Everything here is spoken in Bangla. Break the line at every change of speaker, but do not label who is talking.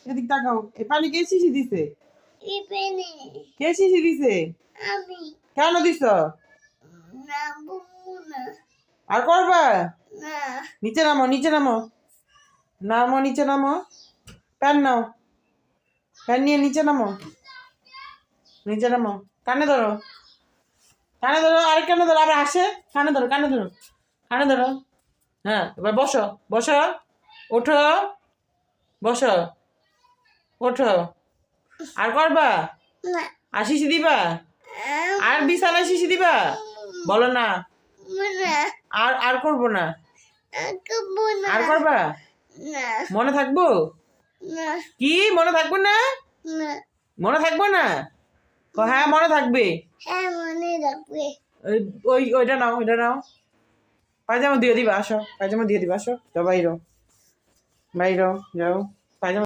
এদিক তাকাও। এই পানি কে শিশি দিছে?
ইপেনে
কে শিশি দিছে?
আমি
কেন দিছ?
না বুবু না
আর করবা?
না
নিচে নামো, নিচে নামো, নামো, নিচে নামো। প্যান নাও, প্যান নিয়ে নিচে নামো, নিচে নামো। কানে ধরো, কানে ধরো, আরেক কানে ধরো, আবার আসে। কানে ধরো, কানে ধরো, কানে ধরো। হ্যাঁ, এবার বসো, বসো, ওঠো, বসো, ওঠো। আর করবা?
না
আর শিশি দিবা? আর বিছানায় শিশি দিবা? বলো না।
না
আর করবো না।
করবো না
আর করবা?
না
মনে থাকবো?
না
কি মনে থাকবো না?
না
মনে থাকবো না? হ্যাঁ মনে থাকবে।
হ্যাঁ মনে রাখবে
ওইটা নাও, ওইটা নাও। পায়জামা দিয়ে দিবা, আসো, পায়জামা দিয়ে দিবা, আসো। যাও বাইরো, বাইরো যাও, পায়জামা